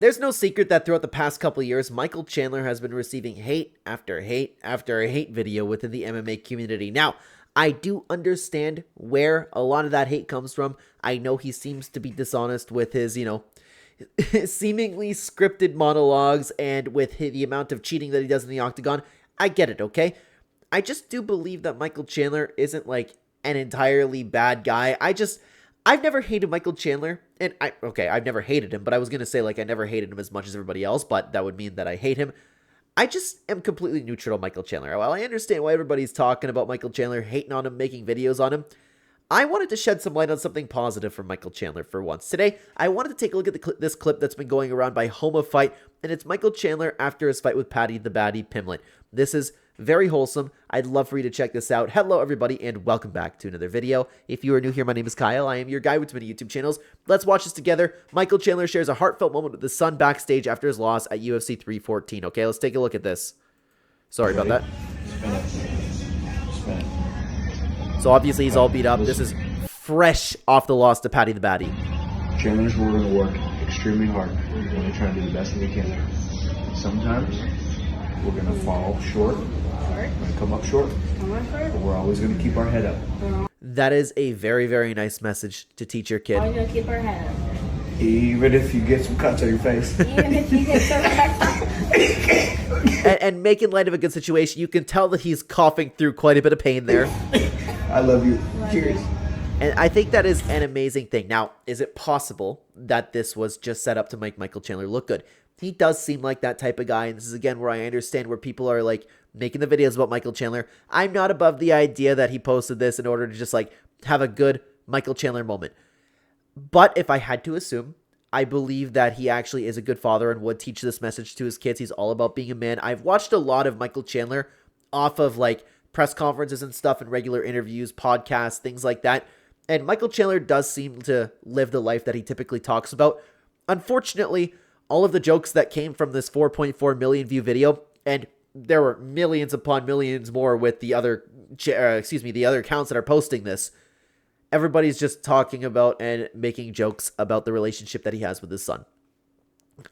There's no secret that throughout the past couple years, Michael Chandler has been receiving hate after hate after hate video within the MMA community. Now, I do understand where a lot of that hate comes from. I know he seems to be dishonest with his, seemingly scripted monologues and with the amount of cheating that he does in the octagon. I get it, okay? I just do believe that Michael Chandler isn't like an entirely bad guy. I've never hated Michael Chandler, and I've never hated him, but I was going to say, like, I never hated him as much as everybody else, but that would mean that I hate him. I just am completely neutral on Michael Chandler. While I understand why everybody's talking about Michael Chandler, hating on him, making videos on him, I wanted to shed some light on something positive for Michael Chandler for once. Today, I wanted to take a look at this clip that's been going around by Homa Fight, and it's Michael Chandler after his fight with Paddy the Baddy Pimblett. This is very wholesome. I'd love for you to check this out. Hello, everybody, and welcome back to another video. If you are new here, my name is Kyle. I am your guy with many YouTube channels. Let's watch this together. Michael Chandler shares a heartfelt moment with his son backstage after his loss at UFC 314. Okay, let's take a look at this. Sorry about that. So obviously he's all beat up. This is fresh off the loss to Paddy the Baddy. Chandler's we're going to work extremely hard. We're going to try and do the best that we can. Sometimes we're going to fall short. We're going to come up short. But we're always going to keep our head up. That is a very, very nice message to teach your kid. Always gonna keep our head up. Even if you get some cuts on your face. Even if you get some and making light of a good situation, you can tell that he's coughing through quite a bit of pain there. I love you. Cheers. And I think that is an amazing thing. Now, is it possible that this was just set up to make Michael Chandler look good? He does seem like that type of guy, and this is again where I understand where people are like making the videos about Michael Chandler. I'm not above the idea that he posted this in order to just like have a good Michael Chandler moment. But if I had to assume, I believe that he actually is a good father and would teach this message to his kids. He's all about being a man. I've watched a lot of Michael Chandler off of like press conferences and stuff and regular interviews, podcasts, things like that. And Michael Chandler does seem to live the life that he typically talks about. Unfortunately, all of the jokes that came from this 4.4 million view video, and there were millions upon millions more with the other, the other accounts that are posting this. Everybody's just talking about and making jokes about the relationship that he has with his son.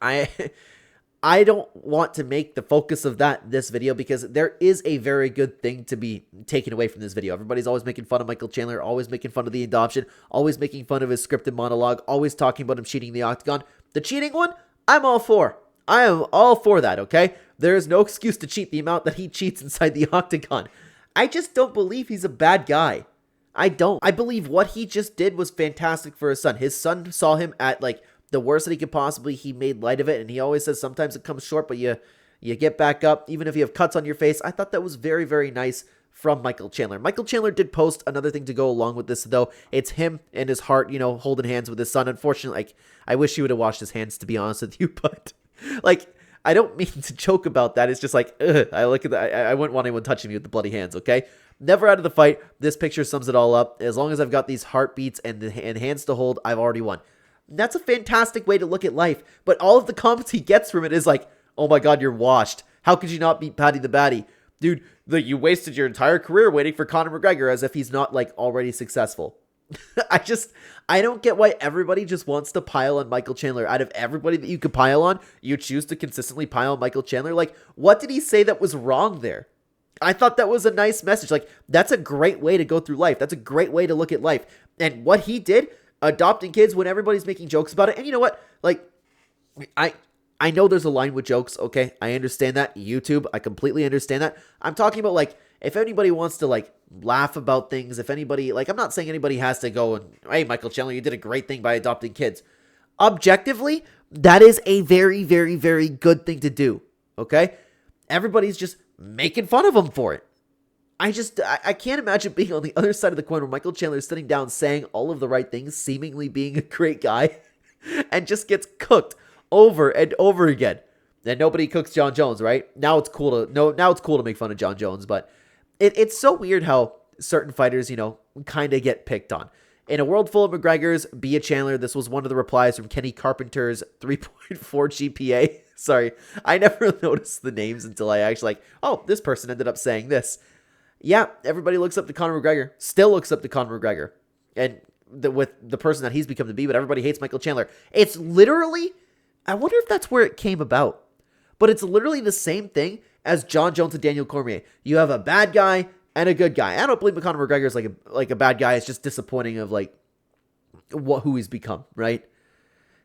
I don't want to make the focus of this video because there is a very good thing to be taken away from this video. Everybody's always making fun of Michael Chandler, always making fun of the adoption, always making fun of his scripted monologue, always talking about him cheating the octagon. The cheating one, I'm all for. I am all for that, okay? There is no excuse to cheat the amount that he cheats inside the octagon. I just don't believe he's a bad guy. I don't. I believe what he just did was fantastic for his son. His son saw him at like the worst that he could possibly. He made light of it, and he always says sometimes it comes short, but you get back up, even if you have cuts on your face. I thought that was very, very nice from Michael Chandler. Michael Chandler did post another thing to go along with this, though. It's him and his heart, holding hands with his son. Unfortunately, like, I wish he would have washed his hands, to be honest with you, but like, I don't mean to joke about that. It's just like, I look at that. I wouldn't want anyone touching me with the bloody hands, okay? Never out of the fight. This picture sums it all up. As long as I've got these heartbeats and hands to hold, I've already won. That's a fantastic way to look at life. But all of the comments he gets from it is like, oh my god, you're washed. How could you not beat Paddy the Baddy? Dude, you wasted your entire career waiting for Conor McGregor as if he's not like already successful. I don't get why everybody just wants to pile on Michael Chandler. Out of everybody that you could pile on, you choose to consistently pile on Michael Chandler. Like, what did he say that was wrong there? I thought that was a nice message. Like, that's a great way to go through life. That's a great way to look at life. And what he did, adopting kids when everybody's making jokes about it. And you know what? Like, I know there's a line with jokes, okay? I understand that. YouTube, I completely understand that. I'm talking about, like, if anybody wants to, like, laugh about things, if anybody, like, I'm not saying anybody has to go and, hey, Michael Chandler, you did a great thing by adopting kids. Objectively, that is a very, very, very good thing to do, okay? Everybody's just making fun of him for it. I can't imagine being on the other side of the coin where Michael Chandler is sitting down saying all of the right things, seemingly being a great guy, and just gets cooked over and over again. And nobody cooks John Jones, right? Now it's cool to make fun of John Jones, but it's so weird how certain fighters, kind of get picked on. In a world full of McGregors, be a Chandler. This was one of the replies from Kenny Carpenter's 3.4 GPA. Sorry, I never noticed the names until I actually oh, this person ended up saying this. Yeah, everybody looks up to Conor McGregor. Still looks up to Conor McGregor. And with the person that he's become to be, but everybody hates Michael Chandler. It's literally I wonder if that's where it came about. But it's literally the same thing as John Jones and Daniel Cormier. You have a bad guy and a good guy. I don't believe Conor McGregor is like a bad guy. It's just disappointing of like who he's become, right?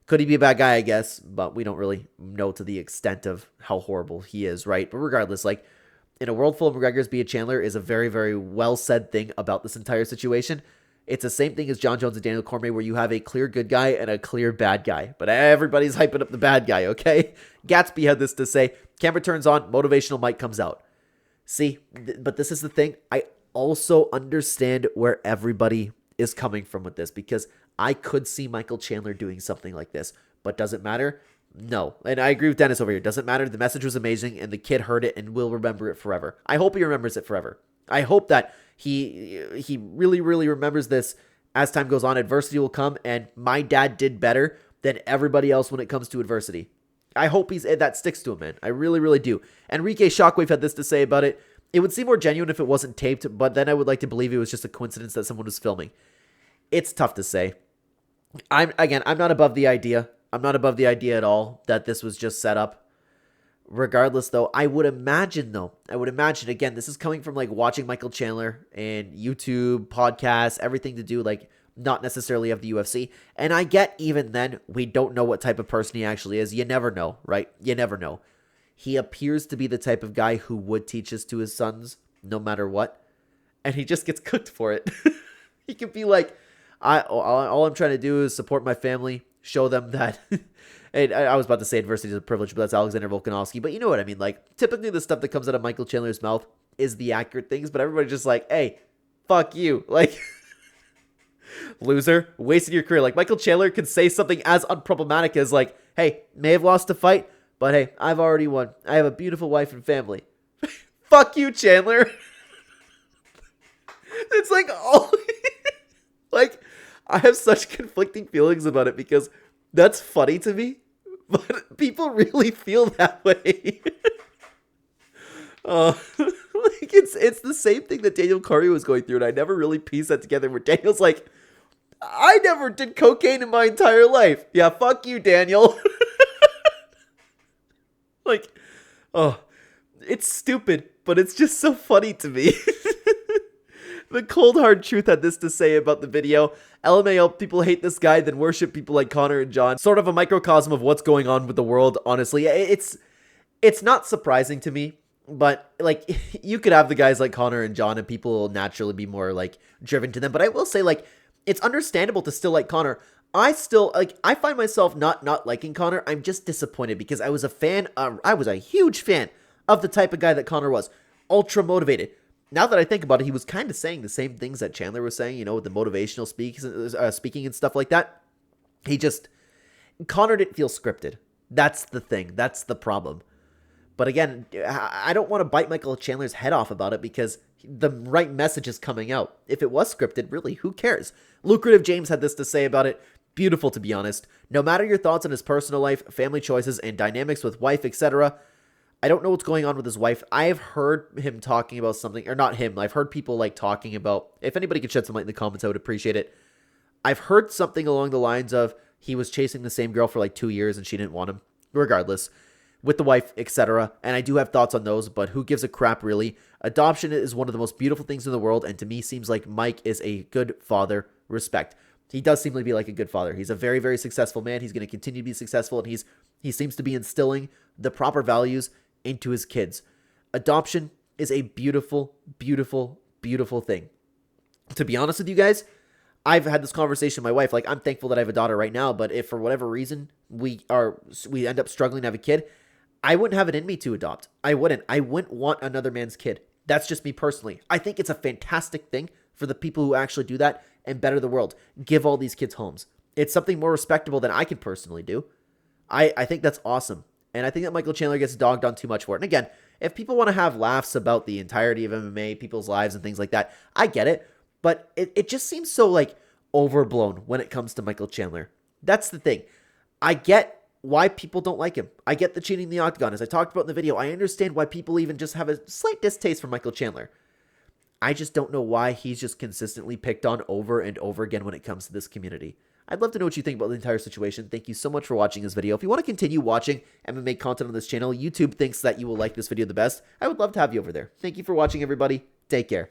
Could he be a bad guy? I guess, but we don't really know to the extent of how horrible he is, right? But regardless, like in a world full of McGregors, be a Chandler is a very, very well said thing about this entire situation. It's the same thing as John Jones and Daniel Cormier, where you have a clear good guy and a clear bad guy. But everybody's hyping up the bad guy, okay? Gatsby had this to say, camera turns on, motivational mic comes out. See, but this is the thing. I also understand where everybody is coming from with this, because I could see Michael Chandler doing something like this. But does it matter? No. And I agree with Dennis over here. Doesn't matter. The message was amazing, and the kid heard it and will remember it forever. I hope he remembers it forever. I hope that he really, really remembers this as time goes on. Adversity will come, and my dad did better than everybody else when it comes to adversity. I hope that sticks to him, man. I really, really do. Enrique Shockwave had this to say about it. It would seem more genuine if it wasn't taped, but then I would like to believe it was just a coincidence that someone was filming. It's tough to say. I'm not above the idea. I'm not above the idea at all that this was just set up. Regardless, though, I would imagine, again, this is coming from like watching Michael Chandler and YouTube, podcasts, everything to do, like not necessarily of the UFC. And I get even then, we don't know what type of person he actually is. You never know, right? You never know. He appears to be the type of guy who would teach this to his sons no matter what. And he just gets cooked for it. He could be like, all I'm trying to do is support my family, show them that... And I was about to say adversity is a privilege, but that's Alexander Volkanovski. But you know what I mean? Like, typically the stuff that comes out of Michael Chandler's mouth is the accurate things, but everybody's just like, hey, fuck you. Like, loser, wasted your career. Like, Michael Chandler could say something as unproblematic as like, hey, may have lost a fight, but hey, I've already won. I have a beautiful wife and family. Fuck you, Chandler. It's like, all... like, I have such conflicting feelings about it because that's funny to me. But people really feel that way. Like it's the same thing that Daniel Cormier was going through, and I never really pieced that together. Where Daniel's like, I never did cocaine in my entire life. Yeah, fuck you, Daniel. Like, oh, it's stupid, but it's just so funny to me. The cold hard truth had this to say about the video. LMAO, people hate this guy, then worship people like Connor and John. Sort of a microcosm of what's going on with the world, honestly. It's not surprising to me, but like you could have the guys like Connor and John and people will naturally be more like driven to them. But I will say, like, it's understandable to still like Connor. I find myself not liking Connor. I'm just disappointed because I was a fan. I was a huge fan of the type of guy that Connor was. Ultra motivated. Now that I think about it, he was kind of saying the same things that Chandler was saying, you know, with the motivational speaking and stuff like that. Connor didn't feel scripted. That's the thing. That's the problem. But again, I don't want to bite Michael Chandler's head off about it because the right message is coming out. If it was scripted, really, who cares? Lucrative James had this to say about it. Beautiful, to be honest. No matter your thoughts on his personal life, family choices, and dynamics with wife, etc., I don't know what's going on with his wife. I have heard him talking about something, or not him. I've heard people like talking about, if anybody could shed some light in the comments, I would appreciate it. I've heard something along the lines of he was chasing the same girl for like 2 years and she didn't want him. Regardless, with the wife, etc. And I do have thoughts on those, but who gives a crap really? Adoption is one of the most beautiful things in the world, and to me seems like Mike is a good father. Respect. He does seem to be like a good father. He's a very, very successful man. He's going to continue to be successful, and he seems to be instilling the proper values into his kids. Adoption is a beautiful, beautiful, beautiful thing. To be honest with you guys, I've had this conversation with my wife. Like, I'm thankful that I have a daughter right now, but if for whatever reason we end up struggling to have a kid, I wouldn't have it in me to adopt. I wouldn't want another man's kid. That's just me personally. I think it's a fantastic thing for the people who actually do that and better the world. Give all these kids homes. It's something more respectable than I can personally do. I think that's awesome. And I think that Michael Chandler gets dogged on too much for it. And again, if people want to have laughs about the entirety of MMA, people's lives and things like that, I get it. But it just seems so like overblown when it comes to Michael Chandler. That's the thing. I get why people don't like him. I get the cheating in the octagon. As I talked about in the video, I understand why people even just have a slight distaste for Michael Chandler. I just don't know why he's just consistently picked on over and over again when it comes to this community. I'd love to know what you think about the entire situation. Thank you so much for watching this video. If you want to continue watching MMA content on this channel, YouTube thinks that you will like this video the best. I would love to have you over there. Thank you for watching, everybody. Take care.